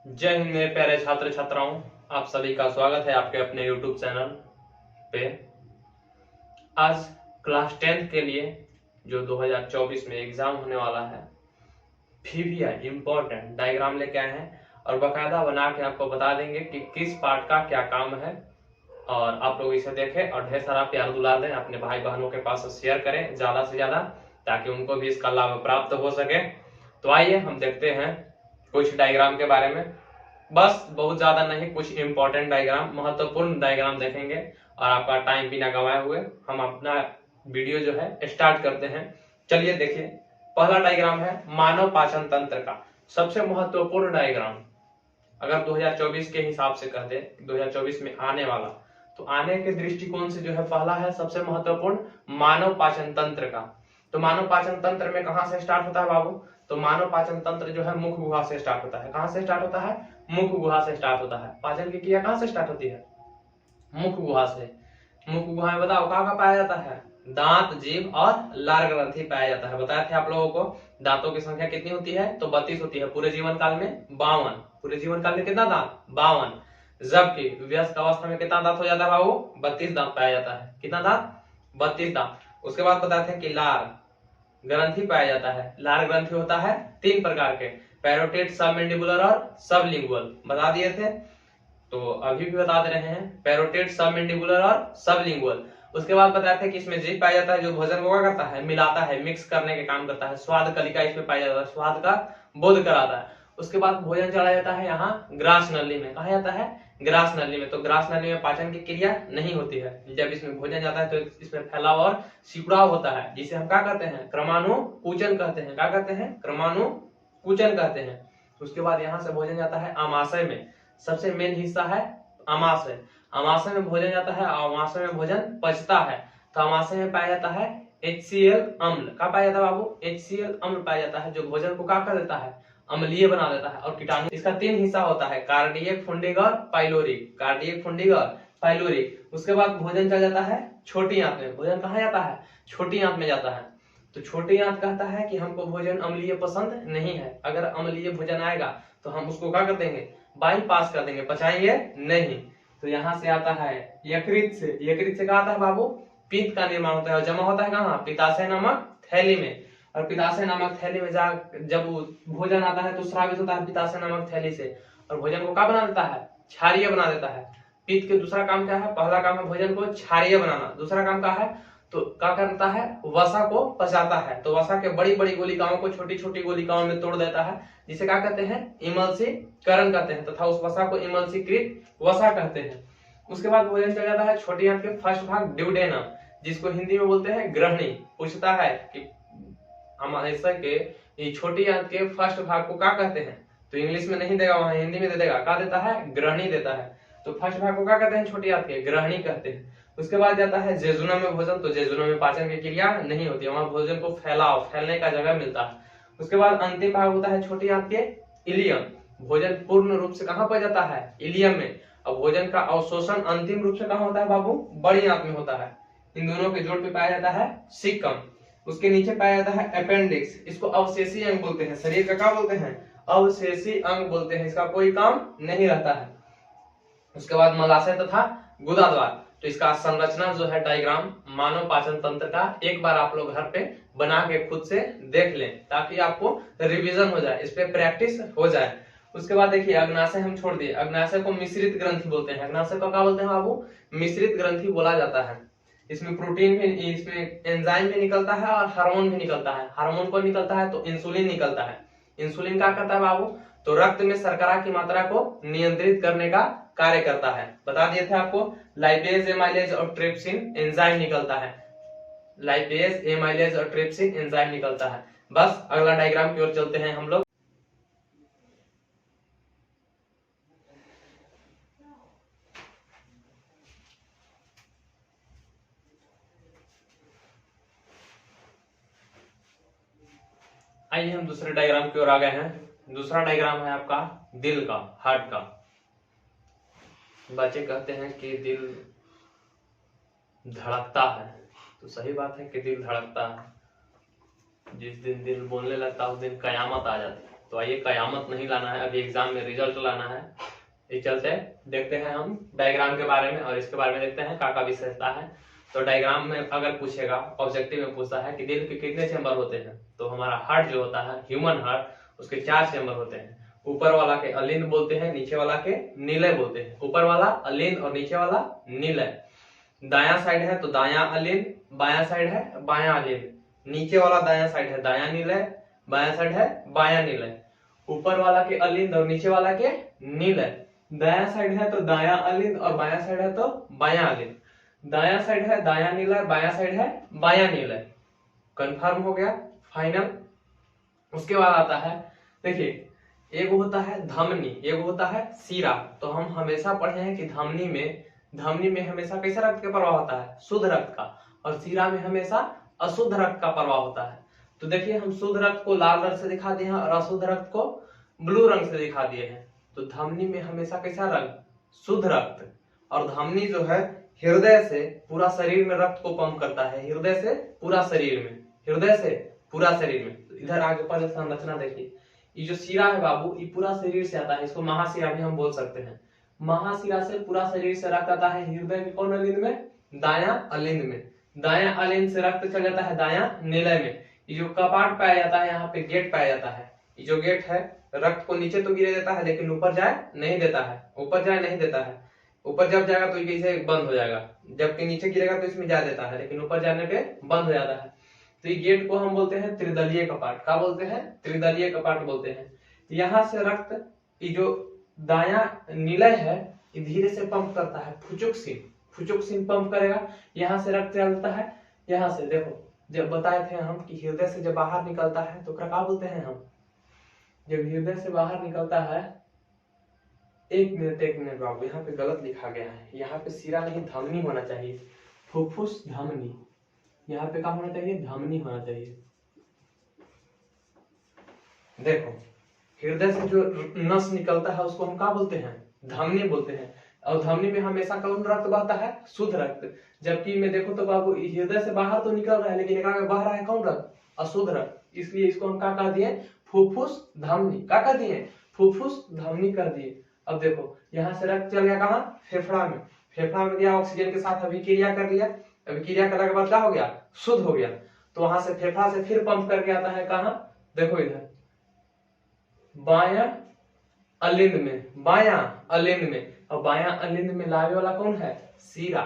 जय हिंद मेरे प्यारे छात्र छात्राओं, आप सभी का स्वागत है आपके अपने YouTube चैनल पे। आज क्लास 10th के लिए जो 2024 में एग्जाम होने वाला है, पीवीआई इम्पोर्टेंट डायग्राम लेके आए हैं और बकायदा बना के आपको बता देंगे कि किस पार्ट का क्या काम है। और आप लोग इसे देखें और ढेर सारा प्यार दुलार दें, अपने भाई बहनों के पास शेयर करें ज्यादा से ज्यादा, ताकि उनको भी इसका लाभ प्राप्त हो सके। तो आइए हम देखते हैं कुछ डायग्राम के बारे में। बस बहुत ज्यादा नहीं, कुछ इंपॉर्टेंट डायग्राम, महत्वपूर्ण डायग्राम देखेंगे और आपका टाइम बिना गंवाए हुए हम अपना वीडियो जो है स्टार्ट करते हैं। चलिए देखिए, पहला डायग्राम है मानव पाचन तंत्र का सबसे महत्वपूर्ण डायग्राम। अगर 2024 के हिसाब से कहते हैं 2024 में आने वाला, तो आने के दृष्टिकोण से जो है पहला है सबसे महत्वपूर्ण मानव पाचन तंत्र का। तो मानव पाचन तंत्र में कहां से स्टार्ट होता है बाबू? तो मानव पाचन तंत्र जो है मुख गुहा से स्टार्ट होता है। कहां से स्टार्ट होता है? मुख गुहा से स्टार्ट होता है। पाचन की क्रिया कहां से स्टार्ट होती है? मुख गुहा से। मुख गुहा में बताओ कहाँ पाया जाता है? दांत, जीभ और लार ग्रंथि पाया जाता है। बताए थे आप लोगों को दांतों की संख्या कितनी होती है? तो 32 होती है। पूरे जीवन काल में 52। पूरे जीवन काल में कितना दांत? 52। जबकि व्यस्क अवस्था में कितना दांत हो जाता है बाबू? 32 दांत पाया जाता है। कितना दांत? 32 दांत। उसके बाद बताते हैं कि लार ग्रंथि पाया जाता है। लार ग्रंथि होता है 3 प्रकार के, पैरोटिड, सबमेंडिबुलर और सबलिंगुअल। बता दिए थे, तो अभी भी बता दे रहे हैं, पैरोटिड, सबमेंडिबुलर और सबलिंगुअल। उसके बाद बताते हैं कि इसमें जीभ पाया जाता है, जो भोजन को क्या करता है? मिलाता है, मिक्स करने के काम करता है। स्वाद कलिका इसमें पाया जाता है, स्वाद का बोध कराता है। उसके बाद भोजन चला जाता है यहाँ ग्रास नली में। कहा जाता है? ग्रास नली में। तो ग्रास नली में पाचन की क्रिया नहीं होती है। जब इसमें भोजन जाता है तो इसमें फैलाव और सिकुड़ाव होता है, जिसे हम क्या कहते हैं? क्रमानुकुचन कहते हैं। क्या कहते हैं? क्रमानुकुचन कहते हैं। उसके बाद यहाँ से भोजन जाता है आमाशय में। सबसे मेन हिस्सा है आमाशय। आमाशय में भोजन जाता है, आमाशय में भोजन पचता है। तो आमाशय में पाया जाता है HCl अम्ल। क्या पाया जाता है बाबू? HCl अम्ल पाया जाता है, जो भोजन को क्या कर देता है? अम्लीय बना देता है। और कीटाणु, इसका 3 हिस्सा होता है, कार्डियक, फुंडिक और पाइलोरिक। कार्डियक, फुंडिक और पाइलोरिक। उसके बाद भोजन चल जाता है छोटी आंत में। भोजन कहाँ जाता है? छोटी आंत में जाता है। तो छोटी आंत कहता है कि हमको भोजन अम्लीय पसंद नहीं है। अगर अम्लीय भोजन आएगा तो हम उसको क्या कर देंगे? बाईपास कर देंगे, पचाएंगे नहीं। तो यहाँ से आता है यकृत से। यकृत से क्या आता है बाबू? पित्त का निर्माण होता है और जमा होता है कहाँ? पित्ताशय नामक थैली में। और पित्ताशय नामक थैली में जब भोजन आता है तो स्रावित होता है पित्ताशय नामक थैली से, और भोजन को क्या बना देता है? क्षारीय बना देता है। पित्त के दूसरा काम क्या है? पहला काम है भोजन को क्षारीय बनाना। दूसरा काम क्या है? तो क्या करता है? वसा को पचाता है। तो वसा के बड़ी बड़ी गोलिकाओं को छोटी छोटी गोलिकाओं में तोड़ देता है, जिसे क्या कहते हैं? इमल्सीकरण कहते हैं, तथा उस वसा को इमल्सीकृत वसा कहते हैं। उसके बाद भोजन चल जाता है छोटी आंत के फर्स्ट भाग, ड्यूडेनम, जिसको हिंदी में बोलते हैं ग्रहणी। पूछता है कि अमाशय के छोटी आंत के फर्स्ट भाग को क्या कहते हैं? तो इंग्लिश में नहीं देगा, वहां हिंदी में दे देगा। क्या देता है? ग्रहणी देता है। तो फर्स्ट भाग को क्या कहते हैं? छोटी आंत के ग्रहणी कहते हैं। उसके बाद जाता है जेजुनम में भोजन। तो जेजुनम में पाचन की क्रिया नहीं होती है, वहां भोजन को फैलने का जगह मिलता है। उसके बाद अंतिम भाग होता है छोटी आंत के इलियम। भोजन पूर्ण रूप से कहां पर जाता है? इलियम में। और भोजन का अवशोषण अंतिम रूप से कहां होता है बाबू? बड़ी आंत में होता है। इन दोनों के जोड़ पे पाया जाता है सिक्कम। उसके नीचे पाया जाता है अपेंडिक्स। इसको अवशेषी अंग बोलते हैं। शरीर का क्या बोलते हैं? अवशेषी अंग बोलते हैं। इसका कोई काम नहीं रहता है। उसके बाद मलाशय तथा गुदाद्वार। तो इसका संरचना जो है डायग्राम मानव पाचन तंत्र का, एक बार आप लोग घर पे बना के खुद से देख लें, ताकि आपको रिवीजन हो जाए, इस पे प्रैक्टिस हो जाए। उसके बाद देखिए अग्नाशय हम छोड़ दिए। अग्नाशय को मिश्रित ग्रंथि बोलते हैं। अग्नाशय को क्या बोलते हैं बाबू? मिश्रित ग्रंथि बोला जाता है। इसमें प्रोटीन भी, इसमें एंजाइम भी निकलता है और हार्मोन भी निकलता है। हार्मोन को निकलता है तो इंसुलिन निकलता है। इंसुलिन क्या करता है बाबू? तो रक्त में शर्करा की मात्रा को नियंत्रित करने का कार्य करता है। बता दिए थे आपको, लाइपेज, एमाइलेज और ट्रिप्सिन एंजाइम निकलता है। लाइपेज, एमाइलेज और ट्रिप्सिन एंजाइम निकलता है। बस अगला डायग्राम की ओर चलते हैं हम लोग। आइए हम दूसरे डायग्राम की ओर आ गए हैं। दूसरा डायग्राम है आपका दिल का, हार्ट का। बच्चे कहते हैं कि दिल धड़कता है, तो सही बात है कि दिल धड़कता है। जिस दिन दिल बोलने लगता है उस दिन कयामत आ जाती है। तो आइए कयामत नहीं लाना है, अभी एग्जाम में रिजल्ट लाना है। इस चलते देखते हैं हम डायग्राम के बारे में और इसके बारे में देखते हैं का विशेषता है। तो डायग्राम में अगर पूछेगा, ऑब्जेक्टिव में पूछता है कि दिल के कितने चैम्बर होते हैं, तो हमारा हार्ट जो होता है, ह्यूमन हार्ट, उसके 4 चैम्बर होते हैं। ऊपर वाला के अलिंद बोलते हैं, नीचे वाला के नीलय बोलते हैं। ऊपर वाला अलिंद और नीचे वाला नीलय। दायां साइड है तो दायां अलिंद, बायां साइड है बायां अलिंद। नीचे वाला दायां साइड है दायां नीलय, बायां साइड है बायां नीलय। ऊपर वाला के अलिंद और नीचे वाला के नीलय। दायां साइड है तो दायां अलिंद और बायां साइड है तो बायां अलिंद। दायां साइड है दायां नीलय, बायां साइड है बायां नीलय। कंफर्म हो गया, फाइनल। उसके बाद आता है, देखिए एक होता है धमनी, एक होता है सीरा। तो हम हमेशा पढ़े हैं कि धमनी में हमेशा कैसा रक्त का प्रवाह होता है, शुद्ध रक्त का, और सीरा में हमेशा अशुद्ध रक्त का प्रवाह होता है। तो देखिए हम शुद्ध रक्त को लाल रंग से दिखा दिए हैं और अशुद्ध रक्त को ब्लू रंग से दिखा दिए हैं। तो धमनी में हमेशा कैसा रंग, शुद्ध रक्त। और धमनी जो है हृदय से पूरा शरीर में रक्त को पंप करता है, हृदय से पूरा शरीर में, हृदय से पूरा शरीर में। तो इधर आगे पर संरचना देखिए, ये जो शिरा है बाबू, ये पूरा शरीर से आता है, इसको महाशिरा भी हम बोल सकते हैं। महाशिरा से पूरा शरीर से रक्त आता है हृदय के कौन अलिंद में, दायां अलिंद में। दायां अलिंद से रक्त चल जाता है दायां नीलय में। ये जो कपाट पाया जाता है, यहाँ पे गेट पाया जाता है। ये जो गेट है रक्त को नीचे तो गिरे देता है लेकिन ऊपर जाए नहीं देता है, ऊपर जाए नहीं देता है। ऊपर जब जाएगा तो ये बंद हो जाएगा, जबकि नीचे गिरेगा तो इसमें जा देता है, लेकिन ऊपर जाने पे बंद हो जाता है। तो ये गेट को हम बोलते हैं त्रिदलीय कपाट। क्या बोलते हैं, त्रिदलीय कपाट बोलते हैं। यहाँ से रक्त, ये जो दायां नीलय है, ये धीरे से पंप करता है, फुचुक्सिन पंप करेगा, यहाँ से रक्त चलता है। यहाँ से देखो, जब बताए थे हम कि हृदय से जब बाहर निकलता है तो क्या बोलते हैं हम, जब हृदय से बाहर निकलता है, एक मिनट बाबू, यहाँ पे गलत लिखा गया है, यहाँ पे सिरा नहीं धमनी होना चाहिए, फुफ्फुस धमनी। यहाँ पे क्या होना चाहिए, धमनी होना चाहिए। देखो हृदय से जो नस निकलता है उसको हम क्या बोलते हैं, धमनी बोलते हैं। और धमनी में हमेशा कौन रक्त बहता है, शुद्ध रक्त। जबकि मैं देखो तो बाबू हृदय से बाहर तो निकल रहा है लेकिन एकरा में बह रहा है कौन रक्त, अशुद्ध रक्त। इसलिए इसको हम क्या कह दिए, फुफ्फुस धमनी। क्या कह दिए, फुफ्फुस धमनी कर दिए। अब देखो यहाँ से रक्त चल गया कहाँ, फेफड़ा में। फेफड़ा में गया, ऑक्सीजन के साथ अभिक्रिया कर लिया, अभिक्रिया करने के बाद क्या हो गया, शुद्ध हो गया। तो वहां से फेफड़ा से फिर पंप करके आता है कहाँ, देखो इधर बायां अलिंद में, बायां अलिंद में। और बायां अलिंद में लावे वाला कौन है, सीरा।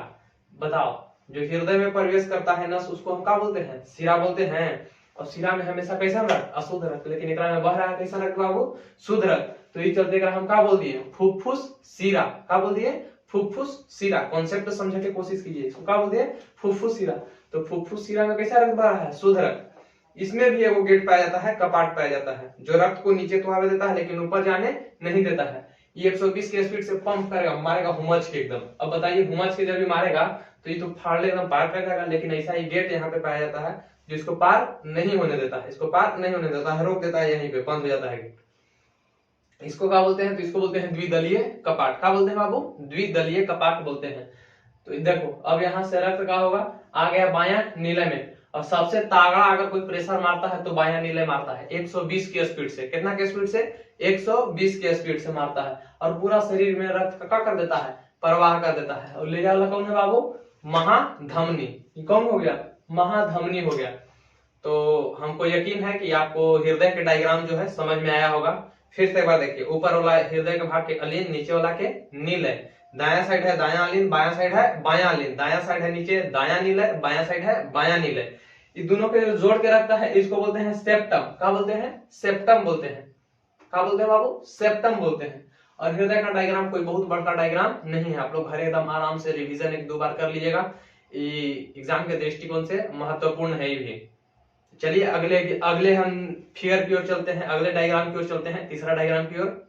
बताओ, जो हृदय में प्रवेश करता है नस, उसको हम क्या बोलते हैं, सीरा बोलते हैं। और सीरा में हमेशा कैसा रक्त, अशुद्ध रक्त, लेकिन एकरा में बह रहा है कैसा रक्त बाबू, शुद्ध रक्त। तो ये चलते हम क्या बोल दिए, फुफ्फुस सीरा। क्या बोल दिए, फुफ्फुस सीरा। कॉन्सेप्ट समझने की कोशिश कीजिए, इसको क्या बोल दिए, फुफ्फुस सीरा। तो फुफ्फुस सीरा में कैसा रक्त बह रहा है, शुद्ध रक्त। इसमें भी एगो गेट पाया जाता है, कपाट पाया जाता है, जो रक्त को नीचे तो आवे देता है लेकिन ऊपर जाने नहीं देता है। ये 120 की स्पीड से पंप करेगा, मारेगा हुमच के एकदम। अब बताइए हुमच के जब भी मारेगा तो ये तो फाड़ एकदम पार कर जाएगा, लेकिन ऐसा ही गेट यहाँ पे पाया जाता है जो इसको पार नहीं होने देता है, इसको पार नहीं होने देता है, रोक देता है, यहीं पे बंद हो जाता है गेट। इसको क्या बोलते हैं, तो इसको बोलते हैं द्विदलीय कपाट। क्या बोलते हैं बाबू, द्विदलीय कपाट बोलते हैं। तो देखो अब यहाँ से रक्त का होगा, आ गया बायां नीले में। और सबसे तागड़ा अगर कोई प्रेशर मारता है तो बायां नीले मारता है 120 की स्पीड से। कितना की स्पीड से, 120 की स्पीड से मारता है। और पूरा शरीर में रक्त का क्या कर देता है, प्रवाह कर देता है। और ले जाने वाला कौन है बाबू, महाधमनी। ये कौन हो गया, महाधमनी हो गया। तो हमको यकीन है कि आपको हृदय के डायग्राम जो है समझ में आया होगा। फिर से एक बार देखिए, ऊपर वाला हृदय के भाग के अलिंद, नीचे वाला के नीलय। दायां साइड है दायां अलिंद, बायां साइड है बायां अलिंद। दायां साइड है नीचे दायां नीलय, बायां साइड है बायां नीलय। ये दोनों के जो जोड़ के रखता है इसको बोलते हैं सेप्टम। क्या बोलते हैं, सेप्टम बोलते हैं। क्या बोलते हैं बाबू, सेप्टम बोलते हैं। और हृदय का डायग्राम कोई बहुत बड़का डायग्राम नहीं है, आप लोग घर एकदम आराम से रिवीजन 1-2 बार कर लीजिएगा। एग्जाम के दृष्टिकोण से महत्वपूर्ण है ये भी। चलिए अगले हम फिगर की ओर चलते हैं, अगले डायग्राम की ओर चलते हैं, तीसरा डायग्राम की ओर।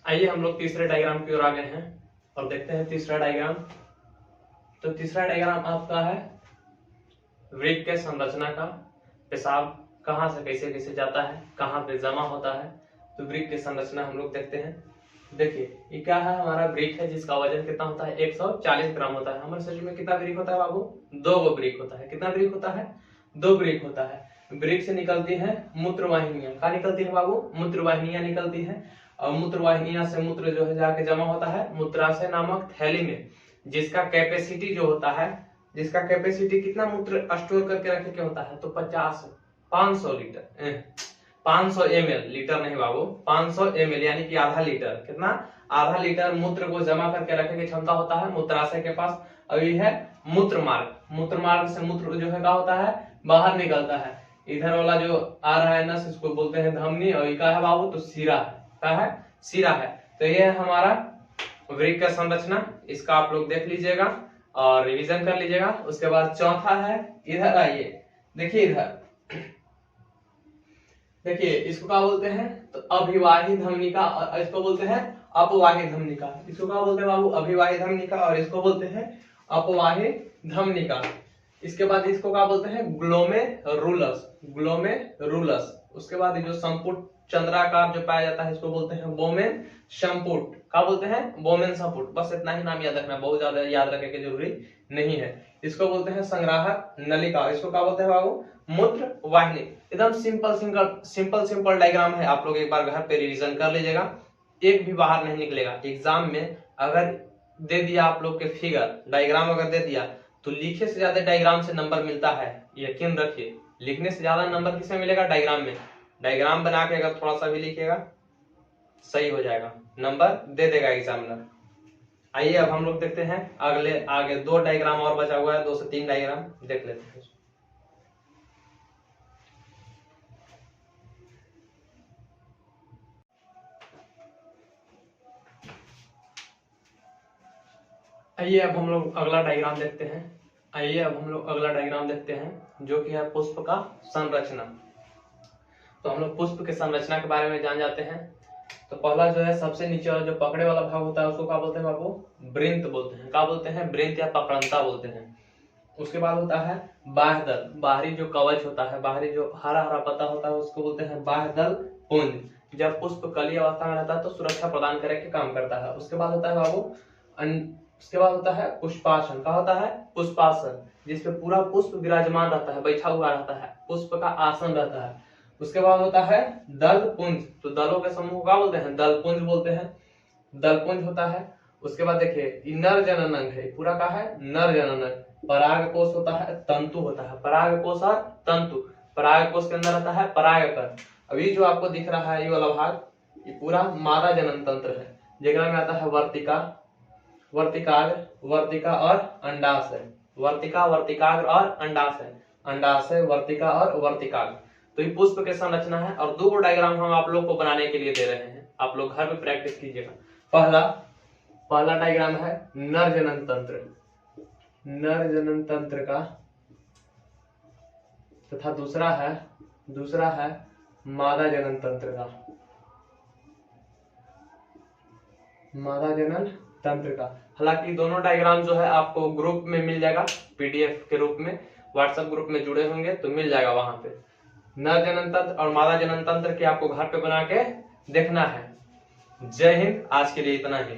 आइए हम लोग तीसरे डायग्राम की ओर आ गए हैं और देखते हैं तीसरा डायग्राम। तो तीसरा डायग्राम आपका है वृक्क के संरचना का। पेशाब कहाँ से कैसे कैसे जाता है, कहाँ पे जमा होता है, तो वृक्क की संरचना हम लोग देखते हैं। देखिए ये क्या है, हमारा वृक्क है जिसका वजन कितना होता है 140 ग्राम होता है। हमारे शरीर में कितना वृक्क होता है बाबू, 2 वृक्क होता है। कितना वृक्क होता है, 2 वृक्क होता है। वृक्क से निकलती है मूत्रवाहिनियां। क्या निकलती है बाबू, मूत्रवाहिनियां निकलती है। और मूत्रवाहिनियां से मूत्र जो है जाके जमा होता है मूत्राशय नामक थैली में, जिसका कैपेसिटी जो होता है, जिसका कैपेसिटी कितना मूत्र स्टोर करके रखे के होता है, तो 500 लीटर 500 ml, लीटर नहीं बाबू, 500 ml यानी कि आधा लीटर। कितना, आधा लीटर मूत्र को जमा करके रखने की क्षमता होता है मूत्राशय के पास। और ये है मूत्र मार्ग। मूत्र मार्ग से मूत्र जो है क्या होता है, बाहर निकलता है। इधर वाला जो आ रहा है नस, इसको बोलते हैं धमनी, और ये क्या है बाबू, तो शिरा है। क्या है, शिरा है। तो ये है हमारा वृक्क का संरचना। इसका आप लोग देख लीजिएगा और रिवीजन कर लीजिएगा। उसके बाद चौथा है, इधर आइए, देखिए इधर देखिए, इसको क्या बोलते हैं, तो अभिवाही धमनिका, और इसको बोलते हैं अपवाही धमनिका। इसको क्या बोलते हैं बाबू, अभिवाही धमनिका, और इसको बोलते हैं अपवाही धमनिका। इसके बाद इसको क्या बोलते हैं, ग्लोमेरुलस, ग्लोमेरुलस। उसके बाद ये जो संपुट चंद्राकार जो पाया जाता है, इसको बोलते हैं बोमेन संपुट। क्या बोलते हैं, बोमेन संपुट। बस इतना ही नाम याद रखना, बहुत ज्यादा याद रखने की जरूरी नहीं है। इसको बोलते हैं संग्राहक नलिका। इसको क्या बोलते हैं बाबू, मूत्र वाहिनी। एकदम सिंपल डायग्राम है। आप लोग एक बार घर पे रिवीजन कर लीजिएगा, एक भी बाहर नहीं निकलेगा। एग्जाम में अगर दे दिया आप लोग के फिगर डायग्राम अगर दे दिया, तो लिखे से ज्यादा डायग्राम से नंबर मिलता है, यकीन रखिए। लिखने से ज्यादा नंबर किसमें मिलेगा, डायग्राम में। डायग्राम बना के अगर थोड़ा सा भी लिखिएगा, सही हो जाएगा, नंबर दे देगा एग्जामिनर। आइए अब हम लोग देखते हैं आगे 2 डायग्राम और बचा हुआ है, 2 से 3 डायग्राम देख लेते हैं। आइए अब हम लोग अगला डायग्राम देखते हैं, जो कि है पुष्प का संरचना। तो हम लोग पुष्प के संरचना के बारे में जान जाते हैं। तो पहला जो है, सबसे नीचे वाला जो पकड़े वाला भाग होता है, उसको क्या बोलते हैं बाबू, वृंत बोलते हैं। क्या बोलते हैं, वृंत या पकड़ंता बोलते हैं। उसके बाद होता है बाह्यदल, बाहरी जो कवच होता है, बाहरी जो हरा हरा पत्ता होता है, उसको बोलते हैं बाह्यदल पुंज। जब पुष्प कली अवस्था में रहता है तो सुरक्षा प्रदान करने के काम करता है। उसके बाद होता है बाबू उसके बाद होता है पुष्पासन। क्या होता है, पुष्पासन, जिसपे पूरा पुष्प विराजमान रहता है, बैठा हुआ रहता है, पुष्प का आसन रहता है। उसके बाद होता है दल पुंज। तो दलों के समूह क्या बोलते हैं, दल पुंज बोलते हैं, दल पुंज होता है। उसके बाद देखिए नर जननांग है, पूरा का है नर जननांग। परागकोश होता है, तंतु होता है, परागकोश और तंतु। परागकोश के अंदर रहता है परागकण। अभी जो आपको दिख रहा है ये वाला भाग, ये पूरा मादा जनन तंत्र है, जेकरा में आता है वर्तिका और अंडाशय। वर्तिका, वर्तिकाग्र और अंडाशय, अंडाशय, वर्तिका और वर्तिकाग्र। तो ये पुष्प के संरचना है। और 2 डायग्राम हम आप लोग को बनाने के लिए दे रहे हैं, आप लोग घर में प्रैक्टिस कीजिएगा। पहला डायग्राम है नर जनन तंत्र का, तथा दूसरा है मादा जनन तंत्र का, हालांकि दोनों डायग्राम जो है आपको ग्रुप में मिल जाएगा, पीडीएफ के रूप में। व्हाट्सएप ग्रुप में जुड़े होंगे तो मिल जाएगा वहां पे। नर जनन तंत्र और मादा जनन तंत्र के आपको घर पे बना के देखना है। जय हिंद, आज के लिए इतना ही।